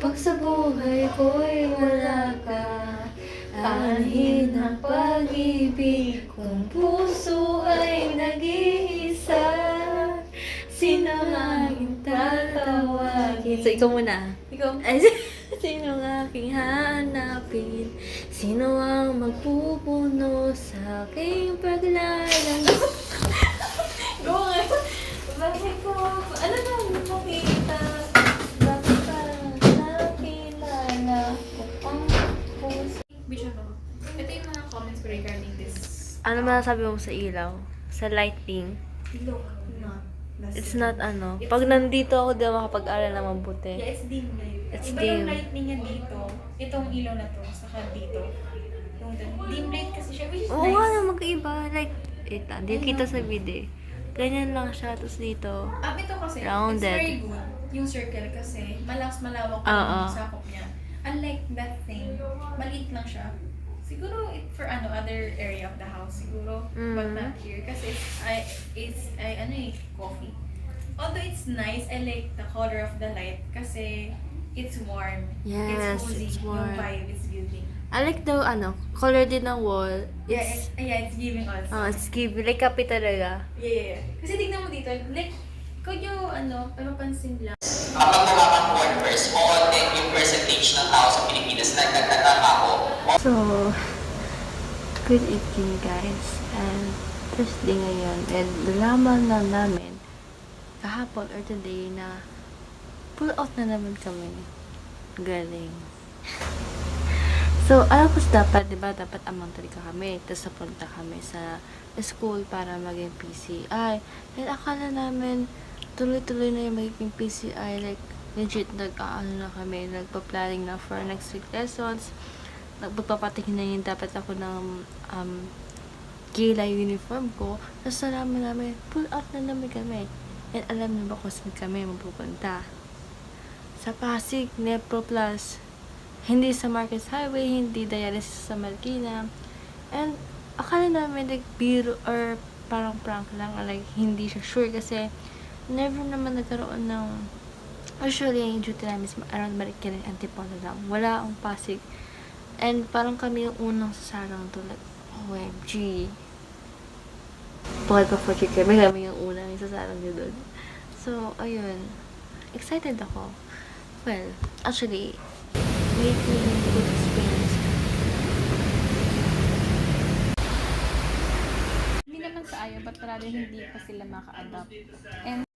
Pag sa buhay ko'y wala ka, aanhin ang pag-ibig. Kung puso ay nag-iisa, sino ang aking tatawagin? So, ikaw muna. Ikaw? Ay, sino ang aking hanapin? Sino ang magpupuno sa aking paglalang? Go nga. Bakit ko? Ano nang makita? Bakit ka nakilala ko ang puso? Bishop ako. Ito yung mga comments ko regarding this. Ano masasabi mo sa ilaw? Sa lighting? Look, not. It's not ano. Pag nandito ako, di ako makapag-aral na mabuti. Yeah, it's dim light. It's Iba dim. yung lightning niya dito. Itong ilaw na to, saka dito. Yung dim light kasi siya, which is Oo nice. nga na, magkaiba. Like, di kita sa video. Ganyan lang siya. Tapos dito. Ito kasi, Rounded. it's very good. Yung circle kasi, malawak Oo. yung sakop niya. Unlike that thing, maliit lang siya. Siguro for other area of the house siguro, but not here kasi it's coffee. Although it's nice, I like the color of the light kasi it's warm. Yes, it's cozy. it's warm. Yung vibe is giving. I like the, color din ng wall. It's giving also. It's giving. Like, kape talaga. Yeah. Kasi tignan mo dito, like, kung yung mapapansin lang. Kapag nalaman workers, kukonti yung percentage ng tao sa Pilipinas na nagtatrabaho. So, good evening guys. And Thursday ngayon. And nalaman na namin kahapon or today na pull out na naman kami. Galing. So, alam ko dapat, diba, dapat elementary ka kami. Tapos napunta kami sa school para maging PCI. And akala namin, tuloy-tuloy na yung magiging PCI. Like, legit, na kami. Nagpa-planning na for next week lessons. Nagpapatingin na yun dapat ako ng gala uniform ko. Tapos nalaman namin, pull out na namin kami. And alam na ba kung saan kami mapupunta? Sa Pasig, Nepro Plus. Hindi sa Marcos Highway, hindi dialysis sa Marikina. And akala namin like biro or parang prank lang, like hindi siya sure kasi never naman nagkaroon ng usually yung duty namin around Marikina and Antipolo lang. Wala ang Pasig. And parang kami yung unang sasalang to, like OMG. Bukod pa for chicken, kami yung unang sasalang nyo doon. So, ayun. Excited ako. Well, actually, lately, hindi ko experience. Hindi naman sa ayaw, but rather hindi pa sila maka-adapt. And